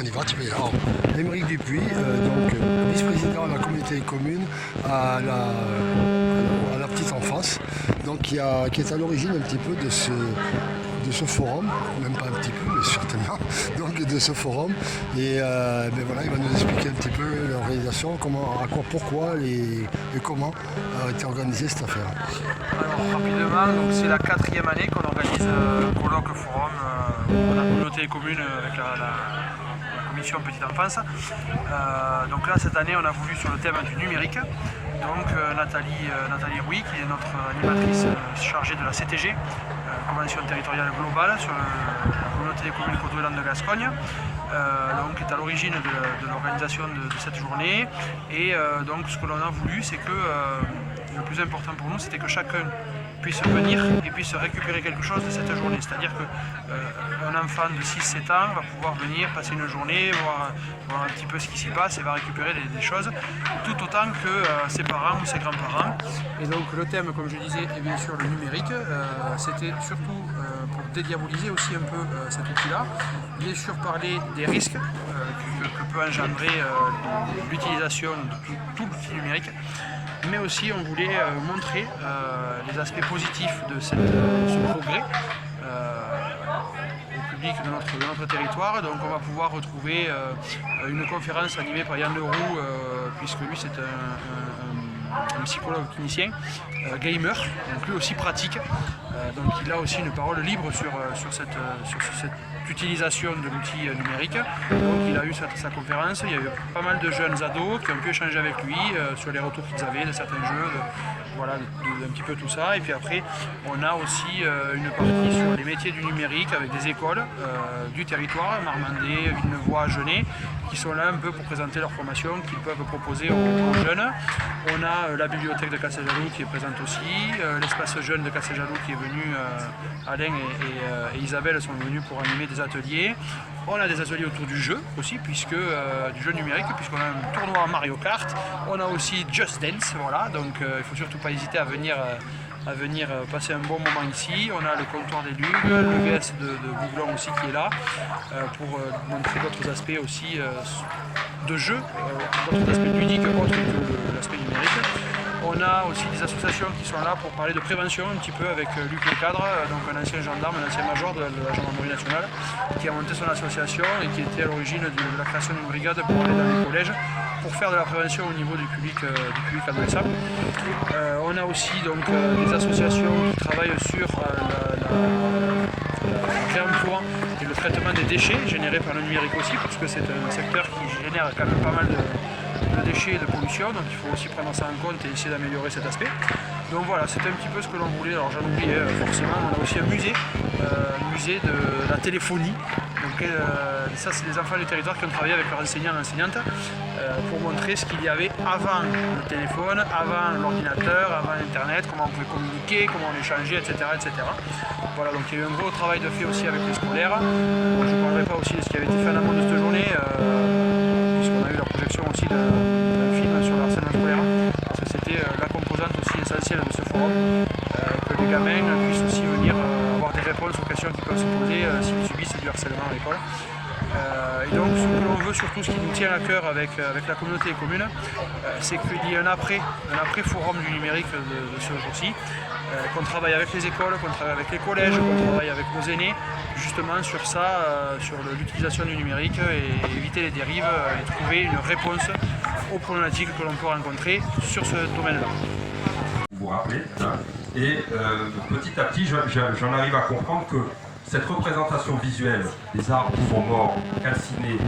On y va, tu peux y aller. Alors, Aymeric Dupuis, vice-président de la communauté des communes à la petite enfance, donc qui est à l'origine un petit peu de ce forum, même pas un petit peu, mais certainement, donc de ce forum. Et voilà, il va nous expliquer un petit peu l'organisation, pourquoi et comment a été organisée cette affaire. Alors rapidement, c'est la 4e année qu'on organise un colloque forum de la communauté des communes avec la commission petite enfance. Donc là cette année on a voulu sur le thème du numérique. Donc Nathalie Rouy, qui est notre animatrice chargée de la CTG, Convention territoriale globale sur la communauté des communes Côte-de-Land de Gascogne, donc est à l'origine de l'organisation de cette journée. Et donc ce que l'on a voulu, c'est que le plus important pour nous, c'était que chacun puisse venir et puisse récupérer quelque chose de cette journée. C'est-à-dire qu'un enfant de 6-7 ans va pouvoir venir passer une journée, voir un petit peu ce qui s'y passe et va récupérer des choses, tout autant que ses parents ou ses grands-parents. Et donc le thème, comme je disais, est bien sûr le numérique. C'était surtout pour dédiaboliser aussi un peu cet outil-là. Bien sûr parler des risques que peut engendrer l'utilisation de tout l'outil numérique. Mais aussi on voulait montrer les aspects positifs de ce progrès au public de notre territoire. Donc on va pouvoir retrouver une conférence animée par Yann Leroux, puisque lui c'est un psychologue clinicien, gamer, donc lui aussi pratique. Donc il a aussi une parole libre sur cette utilisation de l'outil numérique. Donc il a eu sa conférence, il y a eu pas mal de jeunes ados qui ont pu échanger avec lui sur les retours qu'ils avaient de certains jeux, voilà, un petit peu tout ça. Et puis après on a aussi une partie sur les métiers du numérique avec des écoles du territoire, Marmandais, Villeneuvois, Genêt, qui sont là un peu pour présenter leur formation qu'ils peuvent proposer aux jeunes. On a la bibliothèque de Casteljalou qui est présente aussi, l'espace jeune de Casteljalou qui est venu, Alain et Isabelle sont venus pour animer des ateliers. On a des ateliers autour du jeu aussi, du jeu numérique, puisqu'on a un tournoi Mario Kart. On a aussi Just Dance, voilà, donc il ne faut surtout pas hésiter à venir passer un bon moment ici. On a le comptoir des Lugues, le VS de Bouglon aussi qui est là, pour montrer d'autres aspects aussi de jeu, d'autres aspects ludiques autres que l'aspect numérique. On a aussi des associations qui sont là pour parler de prévention un petit peu avec Luc Lecadre, donc un ancien gendarme, un ancien major de la gendarmerie nationale, qui a monté son association et qui était à l'origine de la création d'une brigade pour aller dans les collèges pour faire de la prévention au niveau du public adolescent. On a aussi donc des associations qui travaillent sur le réemploi et le traitement des déchets générés par le numérique aussi, parce que c'est un secteur qui génère quand même pas mal de déchets et de pollution, donc il faut aussi prendre ça en compte et essayer d'améliorer cet aspect. Donc voilà, c'était un petit peu ce que l'on voulait. Alors j'en oubliais forcément, on a aussi un musée de la téléphonie. Donc ça c'est les enfants du territoire qui ont travaillé avec leurs enseignants et enseignantes pour montrer ce qu'il y avait avant le téléphone, avant l'ordinateur, avant internet, comment on pouvait communiquer, comment on échangeait, etc. Voilà, donc il y a eu un gros travail de fait aussi avec les scolaires. Donc, je ne parlerai pas aussi de ce qui avait été fait en amont de cette journée, puisqu'on a eu la projection aussi d'un film sur le harcèlement scolaire, parce que c'était la composante aussi essentielle de ce forum, que les gamins puissent aussi venir avoir des réponses aux questions qui peuvent se poser s'ils subissent du harcèlement à l'école. Et donc ce que l'on veut, surtout ce qui nous tient à cœur avec la communauté des communes, c'est qu'il y ait un après forum du numérique de ce jour-ci, qu'on travaille avec les écoles, qu'on travaille avec les collèges, qu'on travaille avec nos aînés, justement sur ça, sur l'utilisation du numérique et éviter les dérives et trouver une réponse aux problématiques que l'on peut rencontrer sur ce domaine-là. Vous vous rappelez, hein, et petit à petit j'en arrive à comprendre que cette représentation visuelle des arbres qui sont morts, calcinés,